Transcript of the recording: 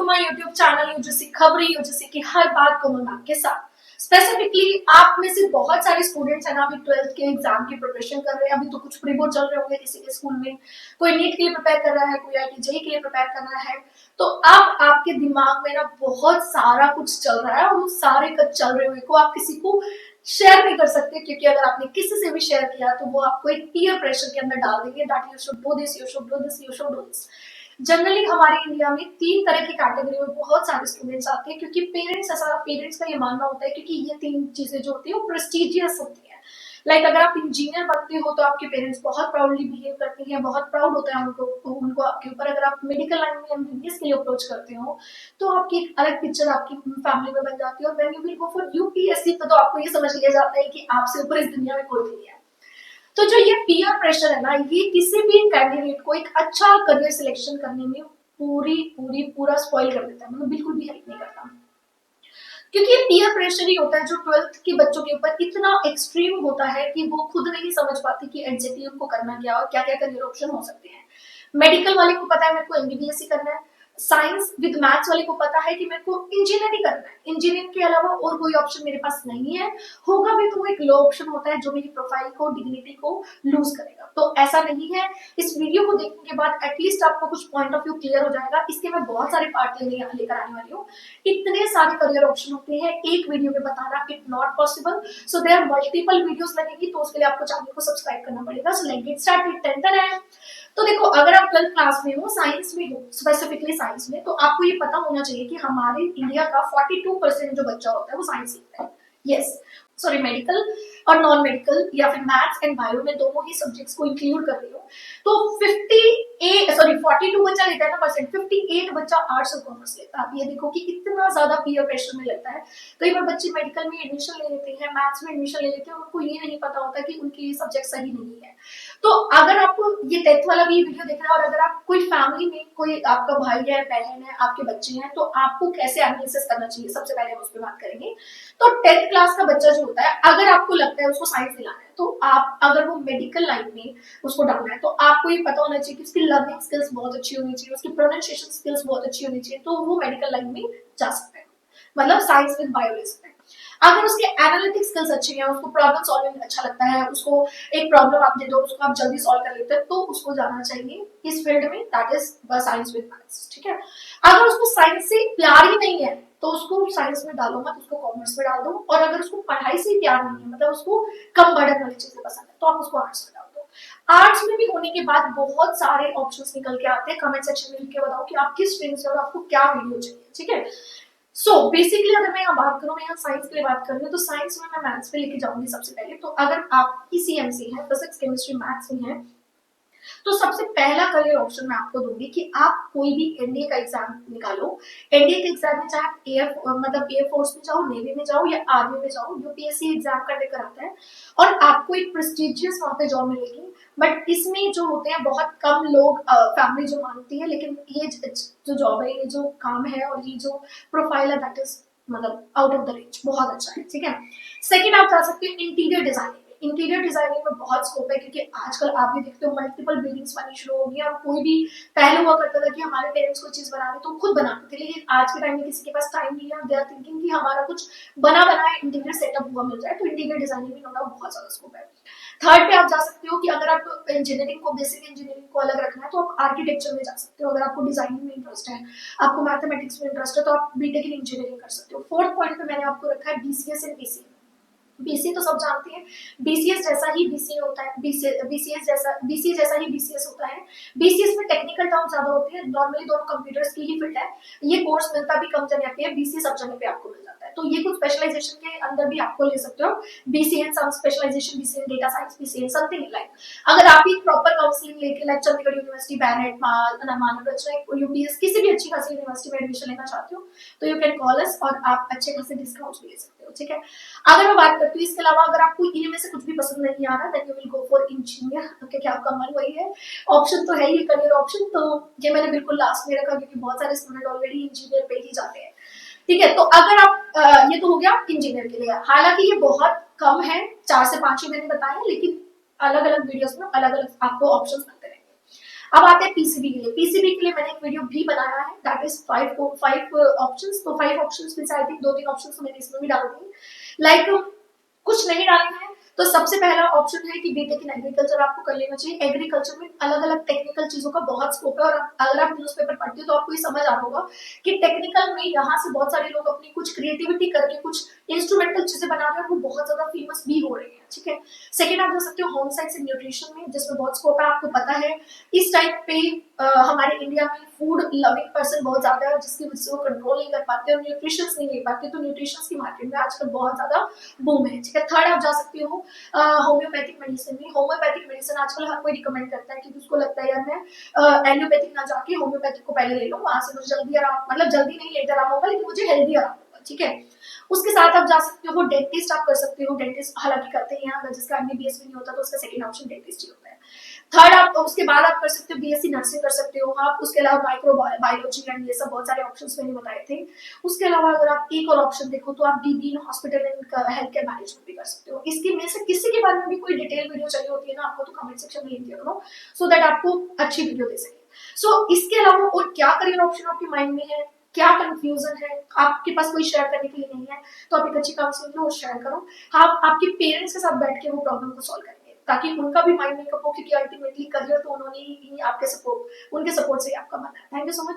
My YouTube channel UGC खबरी UGC की हर बात को मैं आपके साथ। स्पेसिफिकली आप में से बहुत सारे स्टूडेंट्स हैं ना अभी 12th के एग्जाम की प्रिपरेशन कर रहे हैं। अभी तो कुछ प्री बोर्ड चल रहे होंगे किसी के स्कूल में, कोई नीट के लिए प्रिपेयर कर रहा है, कोई आईआईटी जेईई के लिए प्रिपेयर कर रहा है। तो अब आपके दिमाग में ना बहुत सारा कुछ चल रहा है और उस सारे कुछ चल रहे हुए को आप किसी को शेयर नहीं कर सकते, क्योंकि अगर आपने किसी से भी शेयर किया तो वो आपको एक पीयर प्रेशर के अंदर डाल देंगे that you should do this, you should do this, you should do this. Generally हमारे इंडिया में 3 तरह की कैटेगरी में बहुत सारे स्टूडेंट्स आते हैं, क्योंकि पेरेंट्स का ये मानना होता है क्योंकि ये 3 चीजें जो होती है वो प्रेस्टिजियस होती है। लाइक अगर आप इंजीनियर बनते हो तो आपके पेरेंट्स बहुत प्राउडली बिहेव करते हैं, बहुत प्राउड होता है उनको आपके ऊपर। अगर आप मेडिकल लाइन में एमबीबीएस के लिए अप्रोच करते हो तो आपकी एक अलग पिक्चर आपकी फैमिली में बन जाती है। और when you will go for UPSC तो आपको ये समझ लिया जाता है कि आपसे ऊपर इस दुनिया में कोई नहीं है। तो जो ये पीयर प्रेशर है ना, ये किसी भी कैंडिडेट को एक अच्छा करियर सिलेक्शन करने में पूरा स्पॉइल कर देता है, मतलब बिल्कुल भी हेल्प नहीं करता। क्योंकि ये पीयर प्रेशर ही होता है जो 12th के बच्चों के ऊपर इतना एक्सट्रीम होता है कि वो खुद नहीं समझ पाते कि एग्जैक्टली उनको करना क्या और क्या क्या करियर ऑप्शन हो सकते हैं। मेडिकल वाले को पता है मेरे को एमबीबीएस ही करना है, साइंस विद मैथ्स वाले को पता है कि मेरे को इंजीनियरिंग करना है, इंजीनियरिंग के अलावा और कोई ऑप्शन मेरे पास नहीं है। होगा भी तो वो एक लो ऑप्शन होता है जो मेरी प्रोफाइल को, डिग्निटी को लूज करेगा। तो ऐसा नहीं है। इस वीडियो को देखने के बाद एटलीस्ट आपको कुछ पॉइंट ऑफ व्यू क्लियर हो जाएगा। इसके मैं बहुत सारे पार्ट लेकर आने वाली हूँ। इतने सारे करियर ऑप्शन होते हैं, एक वीडियो में बताना it not possible. So there multiple videos लगेगी, तो उसके लिए आपको चैनल को सब्सक्राइब करना पड़ेगा। So let's get started. तो देखो, अगर आप 12th क्लास में हो, साइंस में हो, स्पेसिफिकली साइंस में, तो आपको ये पता होना चाहिए कि हमारे इंडिया का 42% जो बच्चा होता है वो साइंस सीखता है। यस, सॉरी, मेडिकल और नॉन मेडिकल या फिर मैथ्स एंड बायो में दोनों ही सब्जेक्ट्स को इंक्लूड कर रही हो। तो 42 बच्चा लेता है ना परसेंट, 58 बच्चा आर्ट्स और कॉमर्स लेता है। आप ये देखो कि इतना ज्यादा पीयर प्रेशर में लेता है। कई बार बच्चे मेडिकल में एडमिशन ले लेते हैं, मैथ्स में एडमिशन ले लेते हैं, उनको ये नहीं पता होता कि उनके ये सब्जेक्ट सही नहीं है। तो अगर आपको ये 10th वाला भी वीडियो देख रहा है और अगर आप कोई फैमिली में कोई आपका भाई है, बहन है, आपके बच्चे हैं, तो आपको कैसे एनालिसिस करना चाहिए, सबसे पहले हम उस पर बात करेंगे। तो 10th क्लास का बच्चा जो होता है, अगर आपको लगता है उसको साइंस दिलाना है, तो आप अगर वो मेडिकल लाइन में उसको डालना है, तो आपको ये पता होना चाहिए कि उसकी लर्निंग स्किल्स बहुत अच्छी होनी चाहिए, उसकी प्रोनाउंसिएशन स्किल्स बहुत अच्छी होनी चाहिए, तो वो मेडिकल लाइन में जा सकता है, मतलब साइंस विद बायो ले सकता है। अगर उसके एनालिटिक स्किल्स अच्छे हैं, उसको प्रॉब्लम सॉल्विंग अच्छा लगता है, उसको एक प्रॉब्लम आप दे दो उसको आप जल्दी सॉल्व कर लेते हैं, तो उसको जाना चाहिए इस फील्ड में, that is science with maths. ठीक है। अगर उसको साइंस से प्यार ही नहीं है तो उसको साइंस में डालो मत, उसको कॉमर्स में डाल दो। और अगर उसको पढ़ाई से प्यार नहीं है, मतलब उसको कम बर्डन वाली चीजें पसंद है, तो आप उसको आर्ट्स में डाल दो। आर्ट्स में भी होने के बाद बहुत सारे ऑप्शंस निकल के आते हैं। कमेंट सेक्शन में लिख के बताओ कि आप किस स्ट्रीम से और आपको क्या वीडियो चाहिए। ठीक है। सो बेसिकली अगर मैं यहाँ बात करूँ, मैं यहाँ साइंस के लिए बात कर रही हूँ, तो साइंस में मैं मैथ्स पे लेके जाऊंगी सबसे पहले। तो अगर आप पीसीएमसी है, फिजिक्स केमिस्ट्री मैथ्स में है, तो सबसे पहला करियर ऑप्शन मैं आपको दूंगी कि आप कोई भी एनडीए का एग्जाम निकालो। एनडीए के एग्जाम में चाहे आप एयरफोर्स में जाओ, नेवी में जाओ या आर्मी में जाओ, यूपीएससी एग्जाम का लेकर आता है और आपको एक प्रेस्टिजियस वहां पे जॉब मिलेगी। बट इसमें जो होते हैं बहुत कम लोग, फैमिली जो मानती है, लेकिन ये जो जॉब है, ये जो काम है और ये जो प्रोफाइल है, दैट इज मतलब आउट ऑफ द रेंज, बहुत अच्छा है। ठीक है। सेकेंड, आप जा सकते हो इंटीरियर डिजाइनिंग। इंटीरियर डिजाइनिंग में बहुत स्कोप है, क्योंकि आजकल आप भी देखते हो मल्टीपल बिल्डिंग्स बननी शुरू हो गई है। और कोई भी पहले हुआ करता था कि हमारे पेरेंट्स कोई चीज बना रहे तो खुद बनाते थे, लेकिन आज के टाइम में किसी के पास टाइम नहीं है, दे आर थिंकिंग कि हमारा कुछ बना बनाया इंटीरियर सेटअप हुआ मिल जाए। तो इंटीरियर डिजाइनिंग में नो डाउट बहुत ज्यादा स्कोप है। थर्ड पे आप जा सकते हो कि अगर आप इंजीनियरिंग को, बेसिक इंजीनियरिंग को अलग रखना है, तो आप आर्किटेक्चर में जा सकते हो। अगर आपको डिजाइनिंग में इंटरेस्ट है, आपको मैथमेटिक्स में इंटरेस्ट है, तो आप बीटेक इन इंजीनियरिंग कर सकते हो। फोर्थ पॉइंट पे मैंने आपको रखा है बीसीएस एंड बीसीए। बीसीए तो सब जानते हैं, बीसीएस जैसा ही बीसीए होता है, बीसीए जैसा ही बीसीएस होता है। बीसीएस में टेक्निकल टर्म ज्यादा होते हैं, नॉर्मली दोनों कंप्यूटर्स की ही फील्ड है। ये कोर्स मिलता भी कम जगह पे है, बीसीए सब जगह पे आपको मिल जाता है। तो ये कुछ स्पेशलाइजेशन के अंदर भी आपको ले सकते हो, BCA some specialization, BCA data science, BCA something like. अगर आप एक प्रॉपर काउंसलिंग लेके, like Chandigarh university, Bennett, Manav, UPS, किसी भी अच्छी खासी यूनिवर्सिटी में एडमिशन लेना चाहते हो, तो यू कैन कॉल अस और आप अच्छे खासे डिस्काउंट ले सकते हो। ठीक है। अगर मैं बात करती हूँ इसके अलावा, अगर आपको इनमें से कुछ भी पसंद नहीं आ रहा, then you will go for engineer, क्योंकि आपका मन वही है। ऑप्शन तो है ये करियर ऑप्शन, तो ये मैंने बिल्कुल लास्ट में रखा, क्योंकि बहुत सारे स्टूडेंट ऑलरेडी इंजीनियर पे ही जाते हैं। ठीक है। तो अगर आप ये तो हो गया इंजीनियर के लिए। हालांकि ये बहुत कम है, 4 से 5 ही मैंने बताया, लेकिन अलग अलग वीडियोस में अलग अलग आपको ऑप्शंस मिलते रहेंगे। अब आते हैं पीसीबी के लिए। पीसीबी के लिए मैंने एक वीडियो भी बनाया है, दैट इज 5 ऑप्शंस। तो 5 ऑप्शंस में से आई थिंक 2-3 ऑप्शंस तो मैंने इसमें भी डाल दी, लाइक कुछ नहीं डालना है। तो सबसे पहला ऑप्शन है कि बीटेक इन एग्रीकल्चर आपको कर लेना चाहिए। एग्रीकल्चर में अलग अलग टेक्निकल चीजों का बहुत स्कोप है, और अगर आप न्यूज़पेपर पढ़ते हो तो आपको ये समझ आ रहा होगा कि टेक्निकल में यहाँ से बहुत सारे लोग अपनी कुछ क्रिएटिविटी करके कुछ इंस्ट्रूमेंटल चीजें बना रहे हैं, वो बहुत ज्यादा फेमस भी हो रही है, ठीक है। सेकेंड आप जा सकते हो होम साइंस एंड न्यूट्रिशन में, जिसमें बहुत स्कोप है। आपको पता है इस टाइम पे हमारे इंडिया में फूड लविंग पर्सन बहुत ज्यादा है, जिसकी वजह से वो कंट्रोल नहीं कर पाते और न्यूट्रिशन नहीं ले पाते, तो न्यूट्रिशन की मार्केट में आजकल बहुत ज्यादा बूम है, ठीक है। थर्ड आप जा सकते हो होम्योपैथिक मेडिसिन में। होम्योपैथिक मेडिसिन आजकल हर कोई रिकमेंड करता है, क्योंकि उसको लगता है यार मैं एलोपैथिक ना जाके होम्योपैथिक को पहले ले लूं, वहां से मुझे जल्दी आराम, मतलब जल्दी नहीं लेट आराम होगा, लेकिन मुझे हेल्दी आराम होगा, ठीक है। उसके साथ आप जा सकते हो डेंटिस्ट आप कर सकते हो। डेंटिस्ट हालांकि करते हैं यहाँ, जिसका एमबीबीएस भी नहीं होता तो उसका सेकंड ऑप्शन डेंटिस्ट ही होता है। थर्ड आप उसके बाद आप कर सकते हो बीएससी नर्सिंग कर सकते हो आप। उसके अलावा माइक्रो बायोलॉजी एंड ये सब बहुत सारे ऑप्शंस मैंने बताए थे। उसके अलावा अगर आप एक और ऑप्शन देखो तो आप dB in hospital and health care management भी कर सकते हो। इसके में से किसी के बारे में भी कोई डिटेल वीडियो चाहिए होती है ना आपको, तो कमेंट सेक्शन में लिख दिया करो, सो दैट आपको अच्छी वीडियो दे सके। सो इसके अलावा और क्या करियर ऑप्शन आपके माइंड में है, क्या कंफ्यूजन है, आपके पास कोई शेयर करने के लिए नहीं है, तो आप एक अच्छी काउंसलिंग लो और शेयर करो। आप आपके पेरेंट्स के साथ बैठ के वो प्रॉब्लम को सॉल्व करेंगे, ताकि उनका भी माइंड मेकअप हो, क्योंकि अल्टीमेटली करियर तो उन्होंने ही आपके सपोर्ट, उनके सपोर्ट से ही आपका बना है। Thank you so much.